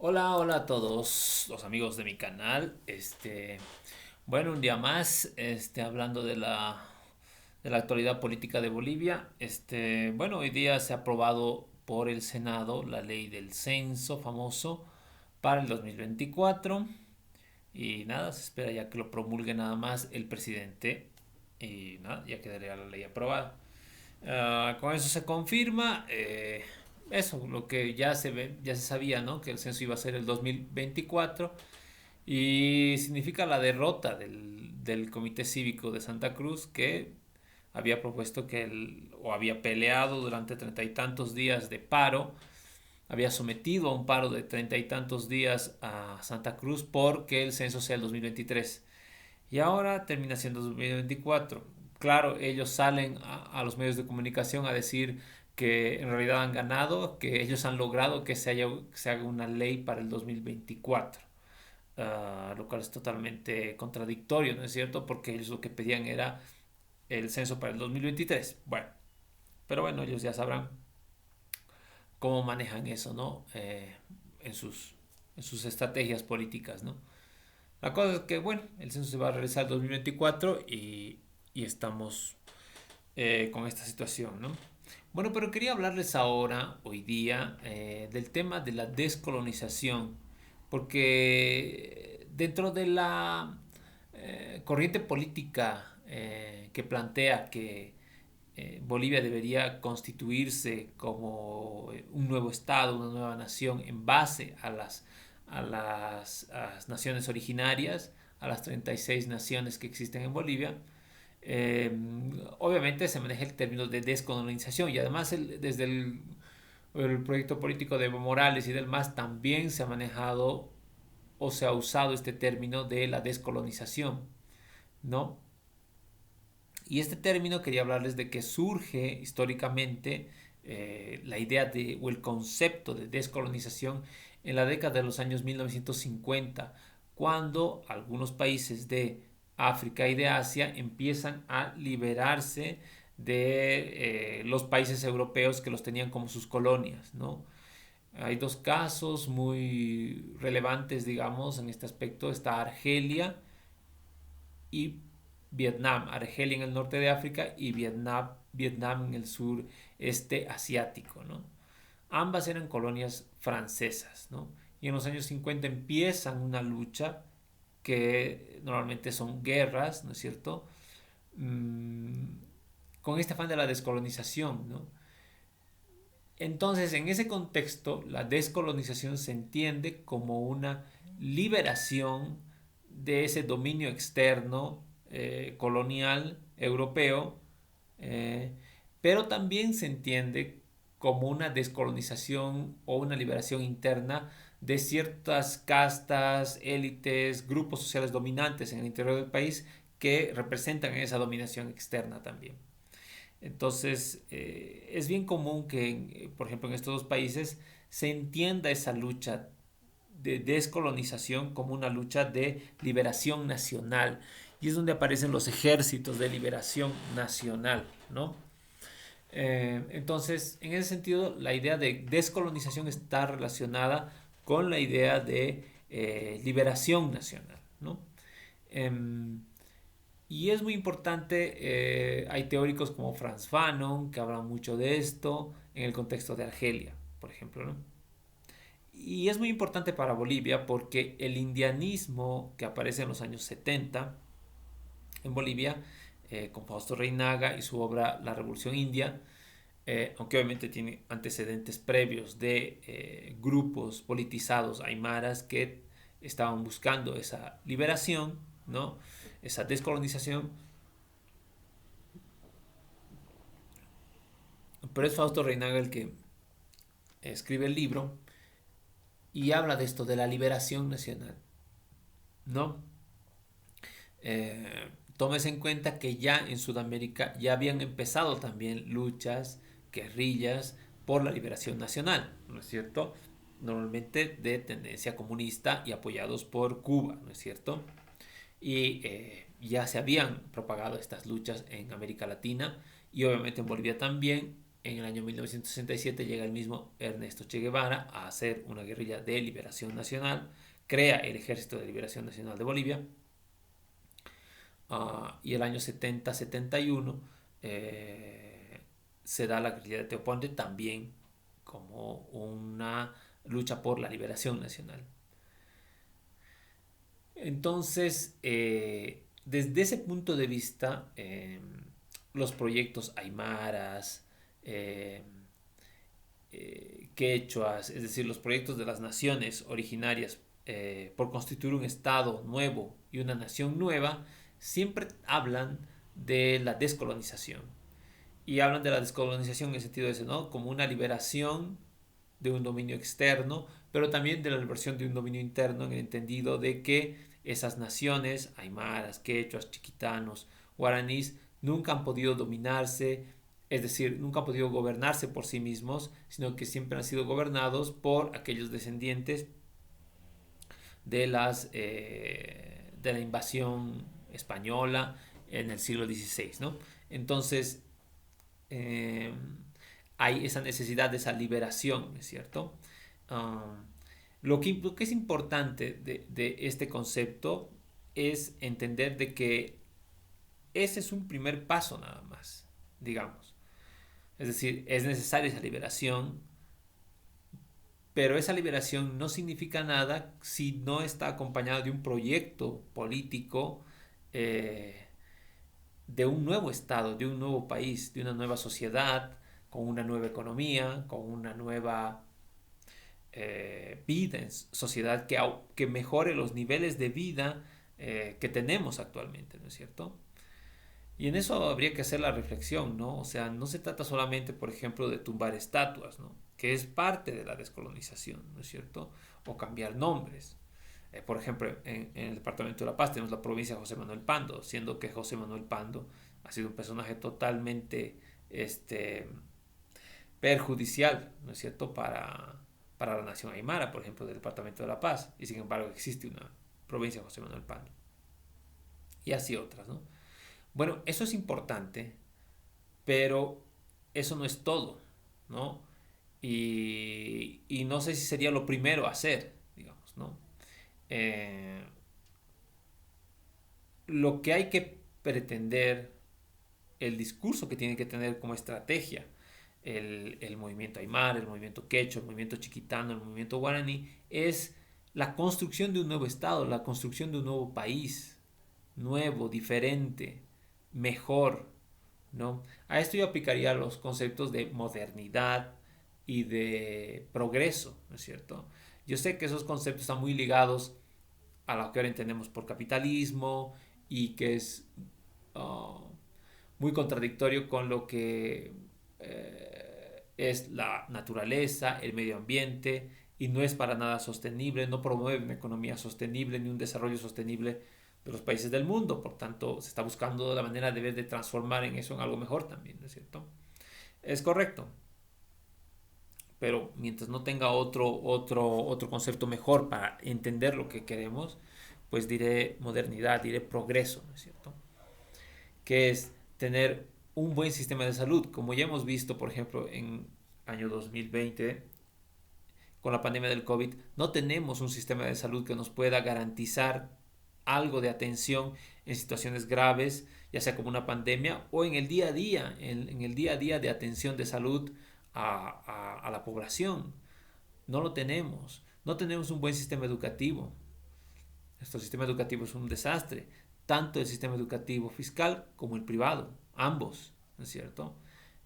Hola, hola a todos los amigos de mi canal. Bueno, un día más, hablando de la actualidad política de Bolivia. Bueno, hoy día se ha aprobado por el Senado la ley del censo famoso para el 2024. Y nada, se espera ya que lo promulgue nada más el presidente. Y nada, ya quedaría la ley aprobada. Con eso se confirma eso, lo que ya se ve, ya se sabía, ¿no? Que el censo iba a ser el 2024 y significa la derrota del Comité Cívico de Santa Cruz que había propuesto o había peleado durante treinta y tantos días de paro, había sometido a un paro de treinta y tantos días a Santa Cruz porque el censo sea el 2023 y ahora termina siendo 2024. Claro, ellos salen a los medios de comunicación a decir que en realidad han ganado, que ellos han logrado que se haga una ley para el 2024. Lo cual es totalmente contradictorio, ¿no es cierto? Porque ellos lo que pedían era el censo para el 2023. Bueno, pero bueno, ellos ya sabrán cómo manejan eso, ¿no? En sus, en sus estrategias políticas, ¿no? La cosa es que, bueno, el censo se va a realizar el 2024 y estamos con esta situación, ¿no? Bueno, pero quería hablarles ahora, hoy día, del tema de la descolonización, porque dentro de la corriente política que plantea que Bolivia debería constituirse como un nuevo estado, una nueva nación en base a las naciones originarias, a las 36 naciones que existen en Bolivia. eh, Obviamente se maneja el término de descolonización y además desde el proyecto político de Evo Morales y del MAS también se ha manejado o se ha usado este término de la descolonización, ¿no? Y este término quería hablarles de que surge históricamente la idea o el concepto de descolonización en la década de los años 1950, cuando algunos países de África y de Asia empiezan a liberarse de los países europeos que los tenían como sus colonias, ¿no? Hay dos casos muy relevantes, digamos, en este aspecto. Está Argelia y Vietnam, Argelia en el norte de África y Vietnam en el sureste asiático, ¿no? Ambas eran colonias francesas, ¿no? Y en los años 50 empiezan una lucha que normalmente son guerras, ¿no es cierto? Mm, con este afán de la descolonización, ¿no? Entonces, en ese contexto, la descolonización se entiende como una liberación de ese dominio externo colonial europeo, eh, pero también se entiende como una descolonización o una liberación interna de ciertas castas, élites, grupos sociales dominantes en el interior del país que representan esa dominación externa también. Entonces, es bien común que, por ejemplo, en estos dos países se entienda esa lucha de descolonización como una lucha de liberación nacional. Y es donde aparecen los ejércitos de liberación nacional, ¿no? Entonces, en ese sentido, la idea de descolonización está relacionada con la idea de liberación nacional, ¿no? Em, y es muy importante, hay teóricos como Franz Fanon que hablan mucho de esto en el contexto de Argelia, por ejemplo, ¿no? Y es muy importante para Bolivia porque el indianismo que aparece en los años 70 en Bolivia, con Fausto Reinaga y su obra La Revolución India, aunque obviamente tiene antecedentes previos de grupos politizados aymaras que estaban buscando esa liberación, ¿no? Esa descolonización. Pero es Fausto Reinaga el que escribe el libro y habla de esto, de la liberación nacional, ¿no? Tómese en cuenta que ya en Sudamérica ya habían empezado también luchas, guerrillas por la liberación nacional, ¿no es cierto? Normalmente de tendencia comunista y apoyados por Cuba, ¿no es cierto? Y ya se habían propagado estas luchas en América Latina y obviamente en Bolivia también, En el año 1967 llega el mismo Ernesto Che Guevara a hacer una guerrilla de liberación nacional, crea el Ejército de Liberación Nacional de Bolivia, y el año 70-71 se da la guerrilla de Teoponte también como una lucha por la liberación nacional. Entonces, desde ese punto de vista, los proyectos aymaras, eh, quechuas, es decir, los proyectos de las naciones originarias por constituir un Estado nuevo y una nación nueva, siempre hablan de la descolonización. Y hablan de la descolonización en el sentido de ese, ¿no? Como una liberación de un dominio externo, pero también de la liberación de un dominio interno en el entendido de que esas naciones, aymaras, quechuas, chiquitanos, guaraníes, nunca han podido dominarse, es decir, nunca han podido gobernarse por sí mismos, sino que siempre han sido gobernados por aquellos descendientes de la invasión española en el siglo XVI, ¿no? Entonces, eh, hay esa necesidad de esa liberación, ¿es cierto? Um, lo que es importante de este concepto es entender de que ese es un primer paso nada más, digamos. Es decir, es necesaria esa liberación, pero esa liberación no significa nada si no está acompañada de un proyecto político, eh, de un nuevo Estado, de un nuevo país, de una nueva sociedad, con una nueva economía, con una nueva vida en sociedad que mejore los niveles de vida que tenemos actualmente, ¿no es cierto? Y en eso habría que hacer la reflexión, ¿no? O sea, no se trata solamente, por ejemplo, de tumbar estatuas, ¿no? Que es parte de la descolonización, ¿no es cierto? O cambiar nombres. Por ejemplo, en el departamento de La Paz tenemos la provincia de José Manuel Pando, siendo que José Manuel Pando ha sido un personaje totalmente perjudicial, ¿no es cierto?, para la nación aymara, por ejemplo, del departamento de La Paz, y sin embargo existe una provincia de José Manuel Pando, y así otras, ¿no? Bueno, eso es importante, pero eso no es todo, ¿no? Y no sé si sería lo primero a hacer, digamos, ¿no? Eh, lo que hay que pretender, el discurso que tiene que tener como estrategia el movimiento aymar, el movimiento quechua, el movimiento chiquitano, el movimiento guaraní, es la construcción de un nuevo Estado, la construcción de un nuevo país, nuevo, diferente, mejor, ¿no? A esto yo aplicaría los conceptos de modernidad y de progreso, ¿no es cierto? Yo sé que esos conceptos están muy ligados a lo que ahora entendemos por capitalismo y que es uh, muy contradictorio con lo que es la naturaleza, el medio ambiente, y no es para nada sostenible, no promueve una economía sostenible ni un desarrollo sostenible de los países del mundo. Por tanto, se está buscando la manera de ver de transformar en eso en algo mejor también, ¿no es cierto? Es correcto, pero mientras no tenga otro concepto mejor para entender lo que queremos, pues diré modernidad, diré progreso, ¿no es cierto? Que es tener un buen sistema de salud, como ya hemos visto, por ejemplo, en año 2020, con la pandemia del COVID, no tenemos un sistema de salud que nos pueda garantizar algo de atención en situaciones graves, ya sea como una pandemia o en el día a día, en el día a día de atención de salud a la población. No lo tenemos. No tenemos un buen sistema educativo. Nuestro sistema educativo es un desastre, tanto el sistema educativo fiscal como el privado, ambos, ¿no es cierto?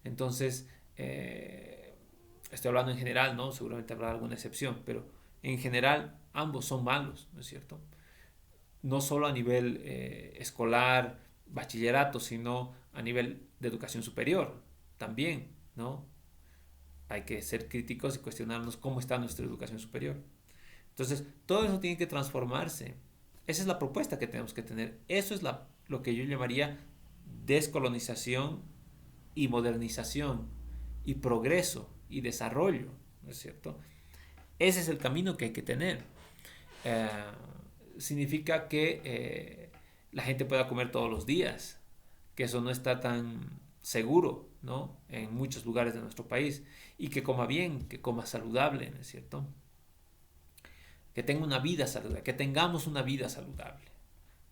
Entonces, estoy hablando en general, ¿no? Seguramente habrá alguna excepción, pero en general ambos son malos, ¿no es cierto? No solo a nivel escolar, bachillerato, sino a nivel de educación superior, también, ¿no? Hay que ser críticos y cuestionarnos cómo está nuestra educación superior. Entonces, todo eso tiene que transformarse. Esa es la propuesta que tenemos que tener. Eso es lo que yo llamaría descolonización y modernización y progreso y desarrollo, ¿no es cierto? Ese es el camino que hay que tener. Eh, significa que la gente pueda comer todos los días, que eso no está tan seguro, ¿no? En muchos lugares de nuestro país, y que coma bien, que coma saludable, ¿no es cierto? Que tenga una vida saludable, que tengamos una vida saludable,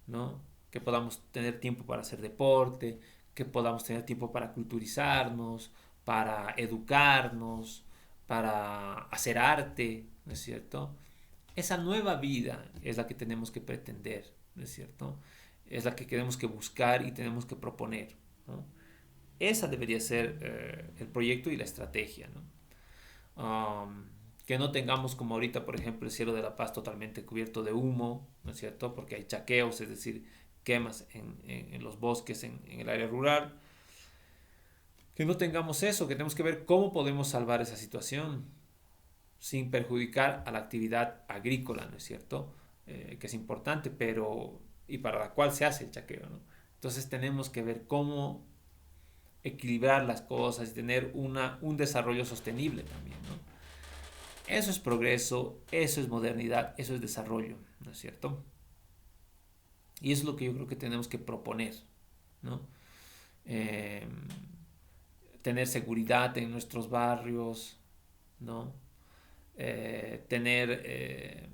¿no? Que podamos tener tiempo para hacer deporte, que podamos tener tiempo para culturizarnos, para educarnos, para hacer arte, ¿no es cierto? Esa nueva vida es la que tenemos que pretender, ¿no es cierto? Es la que tenemos que buscar y tenemos que proponer, ¿no? Esa debería ser el proyecto y la estrategia, ¿no? Que no tengamos como ahorita, por ejemplo, el cielo de La Paz totalmente cubierto de humo, ¿no es cierto? Porque hay chaqueos, es decir, quemas en los bosques, en el área rural. Que no tengamos eso, que tenemos que ver cómo podemos salvar esa situación sin perjudicar a la actividad agrícola, ¿no es cierto? Que es importante, pero y para la cual se hace el chaqueo, ¿no? Entonces tenemos que ver cómo equilibrar las cosas y tener un desarrollo sostenible también, ¿no? Eso es progreso, eso es modernidad, eso es desarrollo, ¿no es cierto? Y eso es lo que yo creo que tenemos que proponer, ¿no? Eh, Tener seguridad en nuestros barrios, ¿no? Tener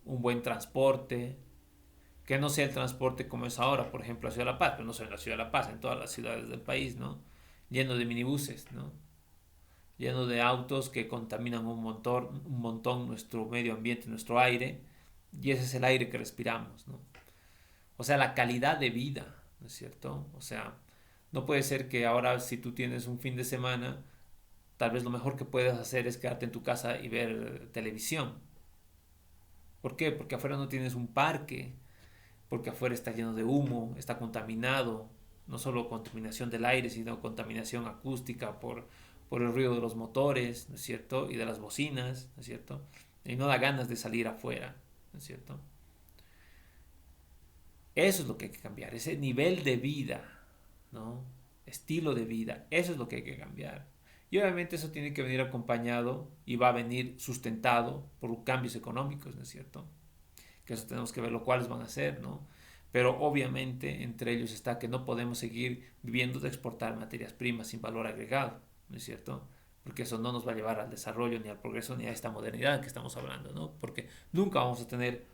un buen transporte, que no sea el transporte como es ahora, por ejemplo, la Ciudad de La Paz, pero no solo en la Ciudad de La Paz, en todas las ciudades del país, ¿no? Lleno de minibuses, ¿no? Lleno de autos que contaminan un montón nuestro medio ambiente, nuestro aire, y ese es el aire que respiramos, ¿no? O sea, la calidad de vida, ¿no es cierto? O sea, no puede ser que ahora si tú tienes un fin de semana, tal vez lo mejor que puedes hacer es quedarte en tu casa y ver televisión. ¿Por qué? Porque afuera no tienes un parque, porque afuera está lleno de humo, está contaminado, no solo contaminación del aire, sino contaminación acústica por el ruido de los motores, ¿no es cierto? Y de las bocinas, ¿no es cierto? Y no da ganas de salir afuera, ¿no es cierto? Eso es lo que hay que cambiar, ese nivel de vida, ¿no? Estilo de vida, eso es lo que hay que cambiar. Y obviamente eso tiene que venir acompañado y va a venir sustentado por cambios económicos, ¿no es cierto? Que eso tenemos que ver lo cuáles van a ser, ¿no? Pero obviamente entre ellos está que no podemos seguir viviendo de exportar materias primas sin valor agregado, ¿no es cierto? Porque eso no nos va a llevar al desarrollo, ni al progreso, ni a esta modernidad que estamos hablando, ¿no? Porque nunca vamos a tener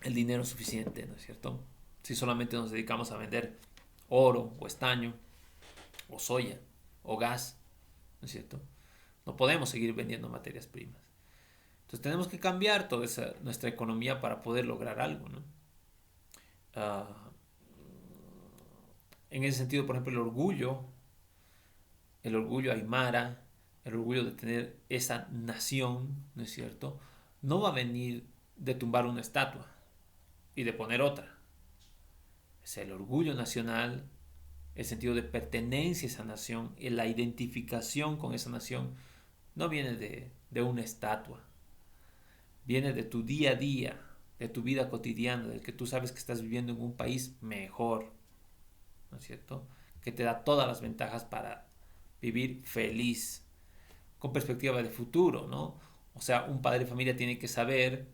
el dinero suficiente, ¿no es cierto? Si solamente nos dedicamos a vender oro o estaño o soya o gas, ¿no es cierto? No podemos seguir vendiendo materias primas. Entonces tenemos que cambiar toda nuestra economía para poder lograr algo, ¿no? Uh, en ese sentido, por ejemplo, el orgullo aymara, el orgullo de tener esa nación, ¿no es cierto? No va a venir de tumbar una estatua y de poner otra. Es el orgullo nacional, el sentido de pertenencia a esa nación, y la identificación con esa nación, no viene de una estatua, viene de tu día a día, de tu vida cotidiana, de que tú sabes que estás viviendo en un país mejor, ¿no es cierto? Que te da todas las ventajas para vivir feliz, con perspectiva de futuro, ¿no? O sea, un padre de familia tiene que saber,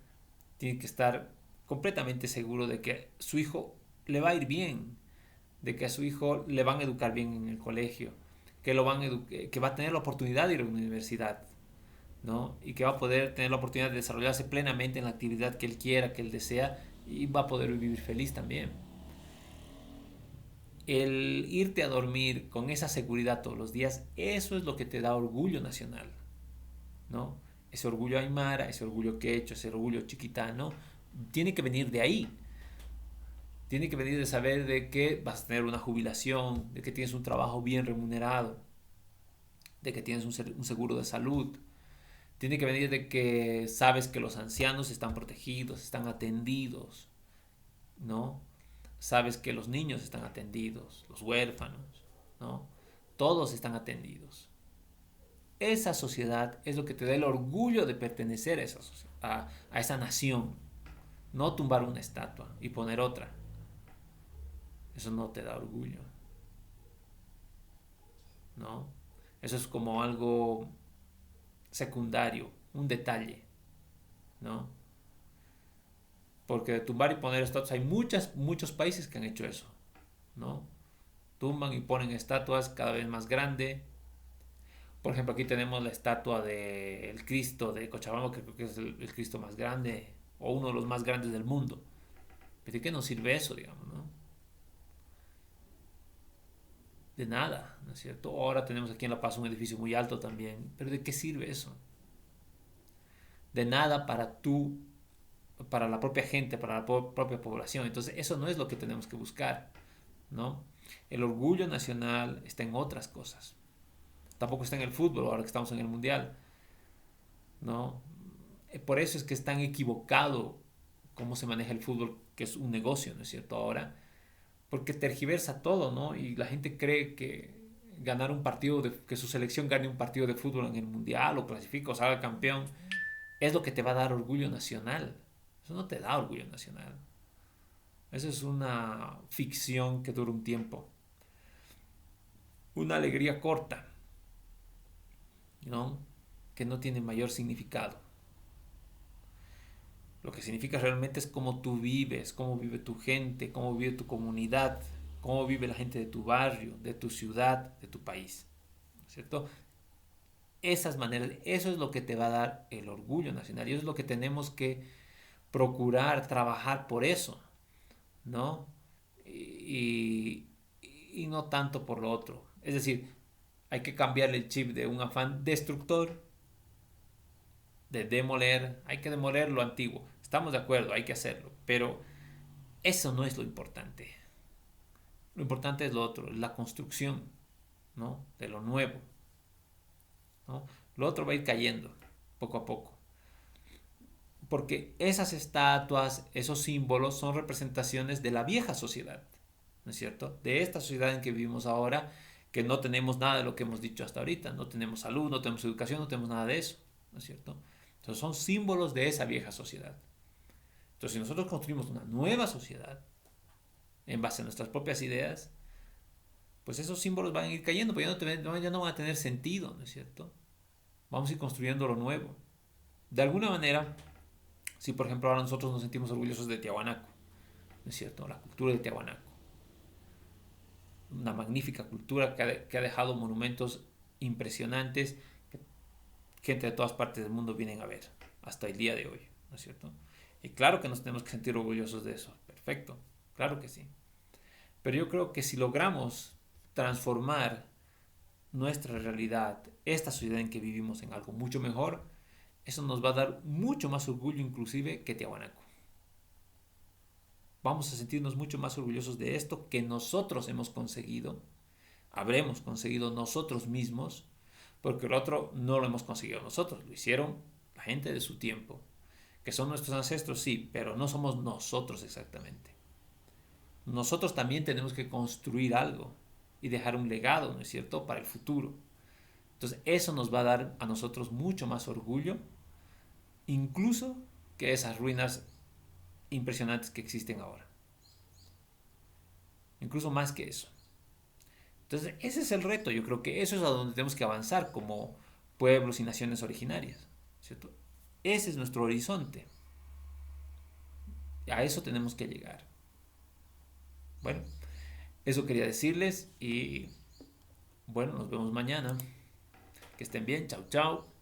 tiene que estar completamente seguro de que su hijo le va a ir bien, de que a su hijo le van a educar bien en el colegio, que, que va a tener la oportunidad de ir a una universidad, ¿no? Y que va a poder tener la oportunidad de desarrollarse plenamente en la actividad que él quiera, que él desea, y va a poder vivir feliz también. El irte a dormir con esa seguridad todos los días, eso es lo que te da orgullo nacional, ¿no? Ese orgullo aymara, ese orgullo quechua, ese orgullo chiquitano, tiene que venir de ahí. Tiene que venir de saber de que vas a tener una jubilación, de que tienes un trabajo bien remunerado, de que tienes un seguro de salud. Tiene que venir de que sabes que los ancianos están protegidos, están atendidos, ¿no? Sabes que los niños están atendidos, los huérfanos, ¿no? Todos están atendidos. Esa sociedad es lo que te da el orgullo de pertenecer a a esa nación. No tumbar una estatua y poner otra. Eso no te da orgullo, ¿no? Eso es como algo secundario, un detalle, ¿no? Porque de tumbar y poner estatuas hay muchos países que han hecho eso, ¿no? tumban y ponen estatuas cada vez más grandes. Por ejemplo, aquí tenemos la estatua del Cristo de Cochabamba, que creo que es el Cristo más grande o uno de los más grandes del mundo. ¿Pero de qué nos sirve eso, digamos, no? De nada, ¿no es cierto? Ahora tenemos aquí en La Paz un edificio muy alto también, pero ¿de qué sirve eso? De nada para tú, para la propia gente, para la propia población. Entonces, eso no es lo que tenemos que buscar, ¿no? El orgullo nacional está en otras cosas. Tampoco está en el fútbol, ahora que estamos en el mundial, ¿no? Por eso es que es tan equivocado cómo se maneja el fútbol, que es un negocio, ¿no es cierto? Ahora, porque tergiversa todo, ¿no? Y la gente cree que ganar un partido, que su selección gane un partido de fútbol en el mundial o clasifique o salga campeón, es lo que te va a dar orgullo nacional. Eso no te da orgullo nacional. Eso es una ficción que dura un tiempo. Una alegría corta, ¿no? Que no tiene mayor significado. Lo que significa realmente es cómo tú vives, cómo vive tu gente, cómo vive tu comunidad, cómo vive la gente de tu barrio, de tu ciudad, de tu país, ¿cierto? Esas maneras, eso es lo que te va a dar el orgullo nacional y eso es lo que tenemos que procurar, trabajar por eso, ¿no? Y, y no tanto por lo otro. Es decir, hay que cambiarle el chip de un afán destructor, de demoler, hay que demoler lo antiguo. Estamos de acuerdo, hay que hacerlo, pero eso no es lo importante. Lo importante es lo otro, la construcción, ¿no? De lo nuevo, ¿no? Lo otro va a ir cayendo poco a poco. Porque esas estatuas, esos símbolos son representaciones de la vieja sociedad, ¿no es cierto? De esta sociedad en que vivimos ahora, que no tenemos nada de lo que hemos dicho hasta ahorita. No tenemos salud, no tenemos educación, no tenemos nada de eso, ¿no es cierto? Entonces son símbolos de esa vieja sociedad. Entonces si nosotros construimos una nueva sociedad en base a nuestras propias ideas, pues esos símbolos van a ir cayendo, porque ya no van a tener sentido, ¿no es cierto? Vamos a ir construyendo lo nuevo. De alguna manera, si por ejemplo ahora nosotros nos sentimos orgullosos de Tiahuanaco, ¿no es cierto? La cultura de Tiahuanaco. Una magnífica cultura que ha dejado monumentos impresionantes que gente de todas partes del mundo vienen a ver hasta el día de hoy, ¿no es cierto? Y claro que nos tenemos que sentir orgullosos de eso, perfecto, claro que sí. Pero yo creo que si logramos transformar nuestra realidad, esta sociedad en que vivimos, en algo mucho mejor, eso nos va a dar mucho más orgullo inclusive que Tiahuanaco. Vamos a sentirnos mucho más orgullosos de esto que nosotros hemos conseguido, habremos conseguido nosotros mismos, porque el otro no lo hemos conseguido nosotros, lo hicieron la gente de su tiempo, que son nuestros ancestros, sí, pero no somos nosotros exactamente. Nosotros también tenemos que construir algo y dejar un legado, ¿no es cierto?, para el futuro. Entonces eso nos va a dar a nosotros mucho más orgullo, incluso que esas ruinas impresionantes que existen ahora. Incluso más que eso. Entonces ese es el reto, yo creo que eso es a donde tenemos que avanzar como pueblos y naciones originarias, ¿cierto? Ese es nuestro horizonte. A eso tenemos que llegar. Bueno, eso quería decirles y bueno, nos vemos mañana. Que estén bien, chao, chao.